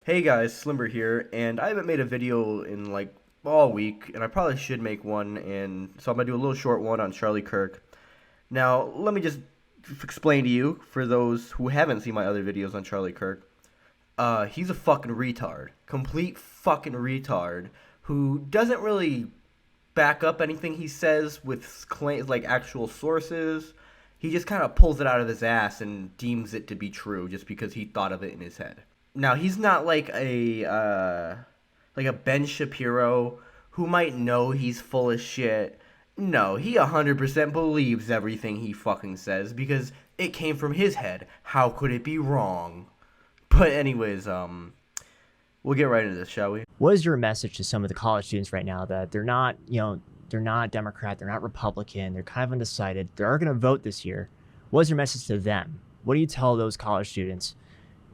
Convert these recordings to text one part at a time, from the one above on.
Hey guys, Slimber here, and I haven't made a video in like all week, and I probably should make one, and so I'm gonna do a little short one on Charlie Kirk. Now, let me just explain to you, for those who haven't seen my other videos on Charlie Kirk, he's a fucking retard. Complete fucking retard, who doesn't really back up anything he says with claims, like actual sources. He just kind of pulls it out of his ass and deems it to be true just because he thought of it in his head. Now he's not like a Ben Shapiro who might know he's full of shit. No, he 100% believes everything he fucking says because it came from his head. How could it be wrong? But anyways, we'll get right into this, shall we? What is your message to some of the college students right now that they're not, they're not Democrat, they're not Republican, they're kind of undecided, they are going to vote this year? What is your message to them? What do you tell those college students,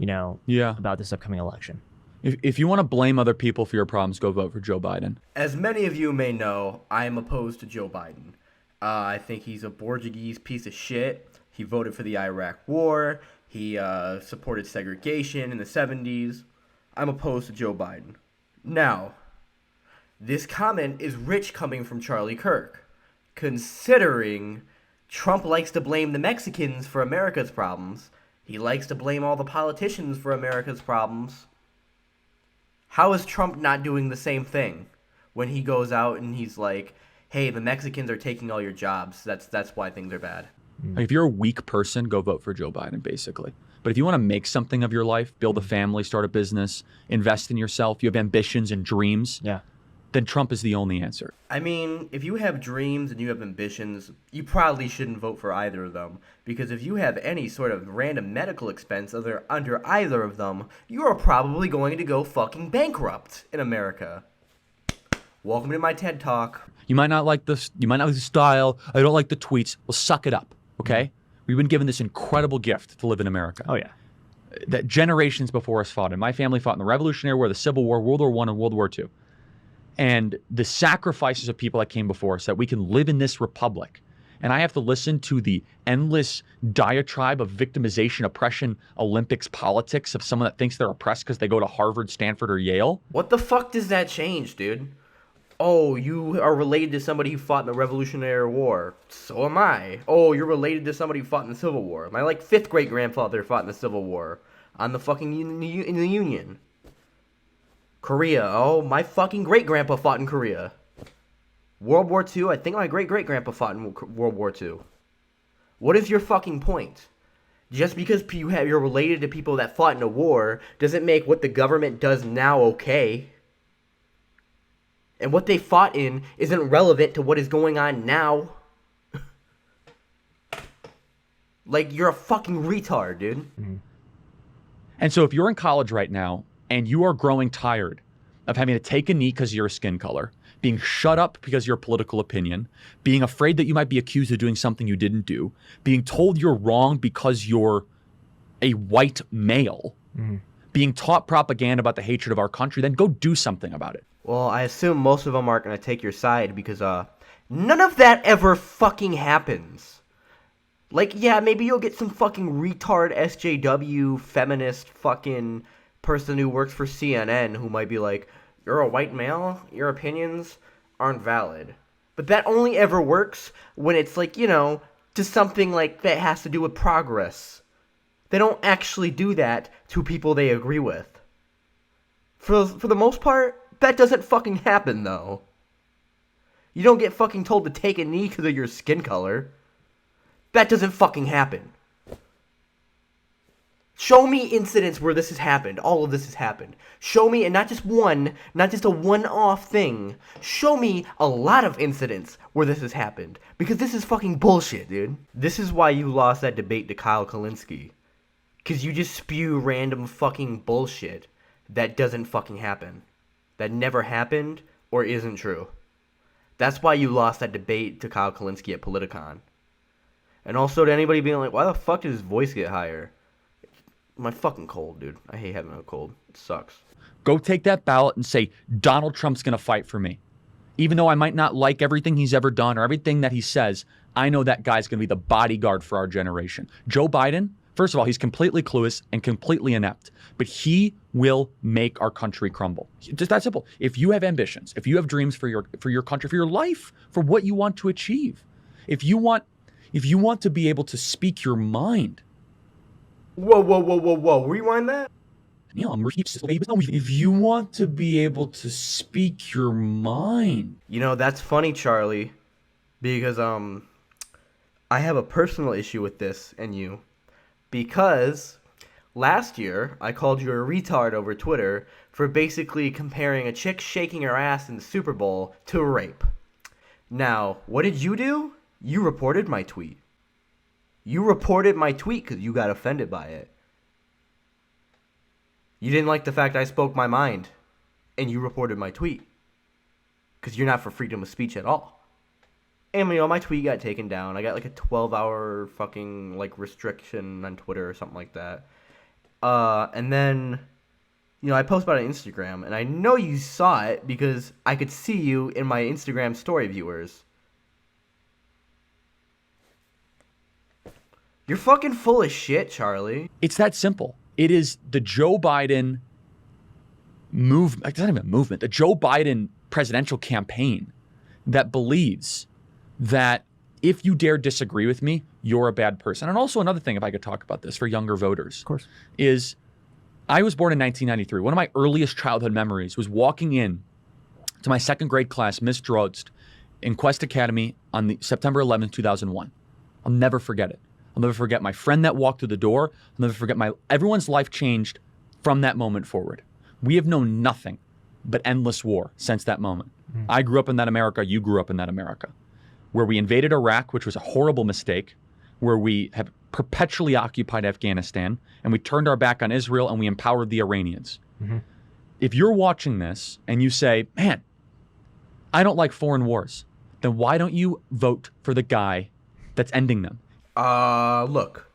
about this upcoming election? If you want to blame other people for your problems, go vote for Joe Biden. As many of you may know, I am opposed to Joe Biden. I think he's a Portuguese piece of shit. He voted for the Iraq War. He supported segregation in the 70s. I'm opposed to Joe Biden. Now, this comment is rich coming from Charlie Kirk, considering Trump likes to blame the Mexicans for America's problems. He likes to blame all the politicians for America's problems. How is Trump not doing the same thing when he goes out and he's like, hey, the Mexicans are taking all your jobs. That's why things are bad. If you're a weak person, go vote for Joe Biden, basically. But if you want to make something of your life, build a family, start a business, invest in yourself, you have ambitions and dreams, then Trump is the only answer. I mean, if you have dreams and you have ambitions, you probably shouldn't vote for either of them. Because if you have any sort of random medical expense under either of them, you are probably going to go fucking bankrupt in America. Welcome to my TED Talk. You might not like this. You might not like the style. I don't like the tweets. Well, suck it up, okay? We've been given this incredible gift to live in America. Oh, yeah. That generations before us fought in. My family fought in the Revolutionary War, the Civil War, World War I, and World War II. And the sacrifices of people that came before us, that we can live in this republic. And I have to listen to the endless diatribe of victimization, oppression, Olympics politics of someone that thinks they're oppressed because they go to Harvard, Stanford, or Yale. What the fuck does that change, dude? Oh, you are related to somebody who fought in the Revolutionary War. So am I. Oh, you're related to somebody who fought in the Civil War. My, like, 5th great-grandfather fought in the Civil War. On the fucking in the Union. Korea. Oh, my fucking great-grandpa fought in Korea. World War II. I think my great-great-grandpa fought in World War II. What is your fucking point? Just because you're related to people that fought in a war doesn't make what the government does now okay. And what they fought in isn't relevant to what is going on now. Like, you're a fucking retard, dude. Mm-hmm. And so if you're in college right now and you are growing tired of having to take a knee because of your skin color, being shut up because of your political opinion, being afraid that you might be accused of doing something you didn't do, being told you're wrong because you're a white male, being taught propaganda about the hatred of our country, then go do something about it. Well, I assume most of them aren't going to take your side because, none of that ever fucking happens. Like, yeah, maybe you'll get some fucking retard SJW feminist fucking person who works for CNN who might be like, you're a white male, your opinions aren't valid. But that only ever works when it's like, to something like that has to do with progress. They don't actually do that to people they agree with. For the most part, that doesn't fucking happen, though. You don't get fucking told to take a knee because of your skin color. That doesn't fucking happen. Show me incidents where this has happened. All of this has happened. Show me, and not just one, not just a one-off thing. Show me a lot of incidents where this has happened. Because this is fucking bullshit, dude. This is why you lost that debate to Kyle Kalinske. Because you just spew random fucking bullshit that doesn't fucking happen. That never happened or isn't true. That's why you lost that debate to Kyle Kalinske at Politicon. And also to anybody being like, why the fuck did his voice get higher? My fucking cold, dude. I hate having a cold. It sucks. Go take that ballot and say, Donald Trump's going to fight for me. Even though I might not like everything he's ever done or everything that he says, I know that guy's going to be the bodyguard for our generation. Joe Biden, First of all, he's completely clueless and completely inept, but he will make our country crumble. Just that simple. If you have ambitions, if you have dreams for your country, for your life, for what you want to achieve, if you want to be able to speak your mind. Whoa. Rewind that? If you want to be able to speak your mind. You know, that's funny, Charlie, because I have a personal issue with this and you. Because last year, I called you a retard over Twitter for basically comparing a chick shaking her ass in the Super Bowl to rape. Now, what did you do? You reported my tweet. You reported my tweet because you got offended by it. You didn't like the fact I spoke my mind, and you reported my tweet. Because you're not for freedom of speech at all. And, you know, my tweet got taken down. I got like a 12-hour fucking, like, restriction on Twitter or something like that. And then, you know, I posted about it on Instagram. And I know you saw it because I could see you in my Instagram story viewers. You're fucking full of shit, Charlie. It's that simple. It is the Joe Biden movement. It's not even a movement. The Joe Biden presidential campaign that believes that if you dare disagree with me, you're a bad person. And also another thing, if I could talk about this for younger voters, Of course, is I was born in 1993. One of my earliest childhood memories was walking in to my second grade class, Miss Drozd, in Quest Academy on the September 11th, 2001. I'll never forget it. I'll never forget my friend that walked through the door. I'll never forget everyone's life changed from that moment forward. We have known nothing but endless war since that moment. I grew up in that America. You grew up in that America, where we invaded Iraq, which was a horrible mistake, where we have perpetually occupied Afghanistan, and we turned our back on Israel, and we empowered the Iranians. If you're watching this and you say, man, I don't like foreign wars, then why don't you vote for the guy that's ending them? Look.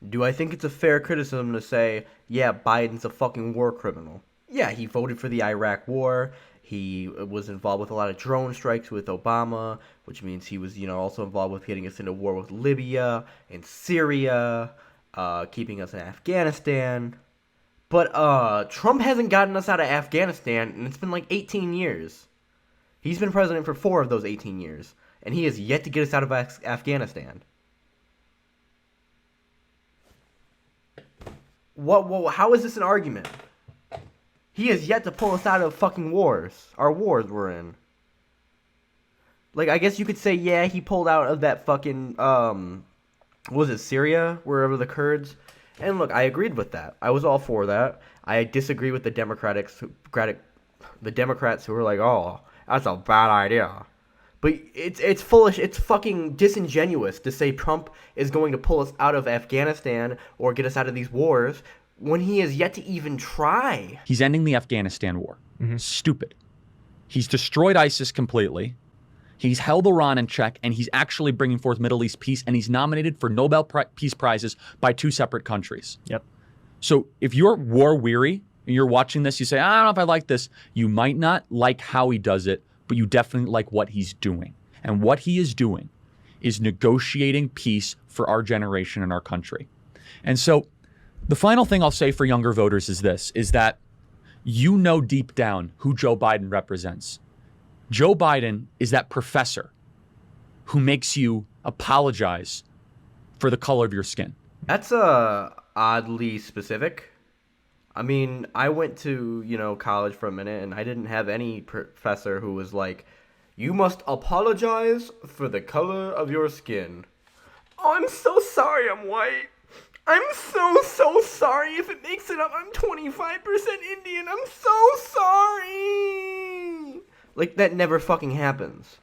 Do I think it's a fair criticism to say, yeah, Biden's a fucking war criminal? Yeah, he voted for the Iraq war. He was involved with a lot of drone strikes with Obama, which means he was, you know, also involved with getting us into war with Libya and Syria, keeping us in Afghanistan. But Trump hasn't gotten us out of Afghanistan, and it's been like 18 years. He's been president for 4 of those 18 years, and he has yet to get us out of Afghanistan. How is this an argument? He has yet to pull us out of fucking wars. Our wars we're in. Like, I guess you could say, yeah, he pulled out of that fucking, was it Syria? Wherever the Kurds. And look, I agreed with that. I was all for that. I disagree with the Democrats who were like, oh, that's a bad idea. But it's foolish. It's fucking disingenuous to say Trump is going to pull us out of Afghanistan or get us out of these wars when he has yet to even try. He's ending the Afghanistan war. Stupid. He's destroyed ISIS completely. He's held Iran in check, and he's actually bringing forth Middle East peace, and he's nominated for Nobel Peace Prizes by 2 separate countries. Yep. So if you're war weary and you're watching this, you say, I don't know if I like this. You might not like how he does it, but you definitely like what he's doing. And what he is doing is negotiating peace for our generation and our country. And so the final thing I'll say for younger voters is this, is that you know deep down who Joe Biden represents. Joe Biden is that professor who makes you apologize for the color of your skin. That's oddly specific. I mean, I went to, you know, college for a minute, and I didn't have any professor who was like, you must apologize for the color of your skin. Oh, I'm so sorry I'm white. I'm so sorry. If it makes it up, I'm 25% Indian. I'm so sorry. Like, that never fucking happens.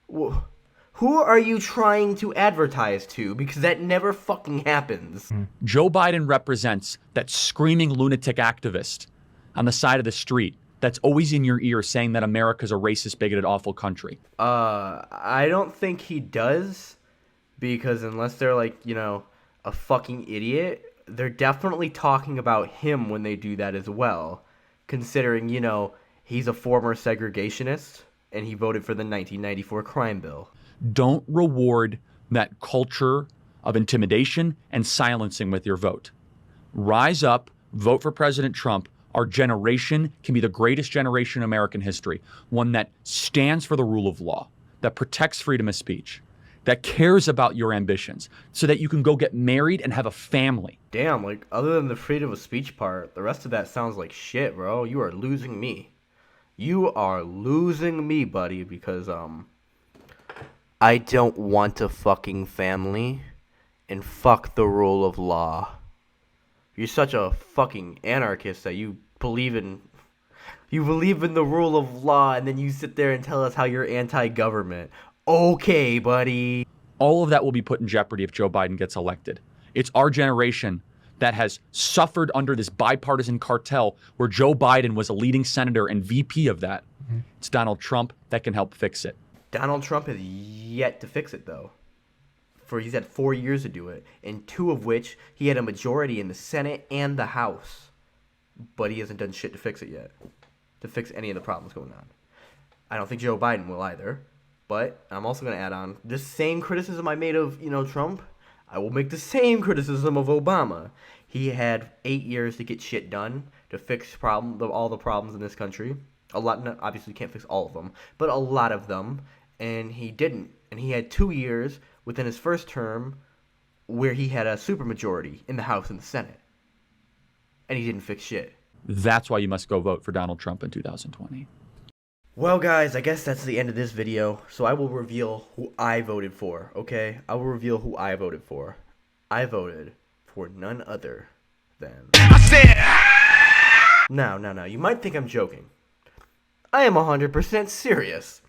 Who are you trying to advertise to? Because that never fucking happens. Joe Biden represents that screaming lunatic activist on the side of the street that's always in your ear saying that America's a racist, bigoted, awful country. I don't think he does, because unless they're like, you know, a fucking idiot, they're definitely talking about him when they do that as well, considering, you know, he's a former segregationist and he voted for the 1994 crime bill. Don't reward that culture of intimidation and silencing with your vote. Rise up, vote for President Trump. Our generation can be the greatest generation in American history, one that stands for the rule of law, that protects freedom of speech, that cares about your ambitions, so that you can go get married and have a family. Damn, like, other than the freedom of speech part, the rest of that sounds like shit, bro. You are losing me. You are losing me, buddy, because, I don't want a fucking family, and fuck the rule of law. You're such a fucking anarchist that you believe in the rule of law, and then you sit there and tell us how you're anti-government. Okay, buddy. All of that will be put in jeopardy if Joe Biden gets elected. It's our generation that has suffered under this bipartisan cartel where Joe Biden was a leading senator and VP of that. It's Donald Trump that can help fix it. Donald Trump has yet to fix it, though. He's had 4 years to do it, and 2 of which he had a majority in the Senate and the House. But he hasn't done shit to fix it yet. To fix any of the problems going on. I don't think Joe Biden will either. But I'm also going to add on, this same criticism I made of, Trump, I will make the same criticism of Obama. He had 8 years to get shit done, to fix all the problems in this country. A lot, obviously can't fix all of them, but a lot of them. And he didn't. And he had 2 years within his first term where he had a supermajority in the House and the Senate. And he didn't fix shit. That's why you must go vote for Donald Trump in 2020. Well, guys, I guess that's the end of this video. So I will reveal who I voted for, okay? I will reveal who I voted for. I voted for none other than... Now, you might think I'm joking. I am 100% serious.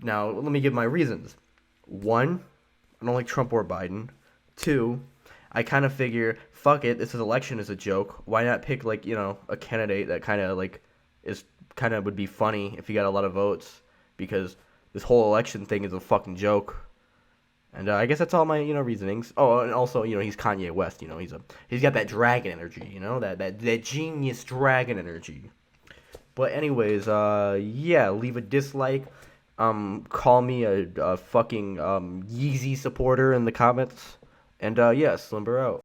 Now, let me give my reasons. 1, I don't like Trump or Biden. 2, I kind of figure, fuck it, this election is a joke. Why not pick, like, a candidate that kind of, like, would be funny if he got a lot of votes, because this whole election thing is a fucking joke. And I guess that's all my, reasonings. Oh, and also, he's Kanye West, he's got that dragon energy, that genius dragon energy. But anyways, yeah, leave a dislike. Call me a fucking Yeezy supporter in the comments. And yeah, Slimber out.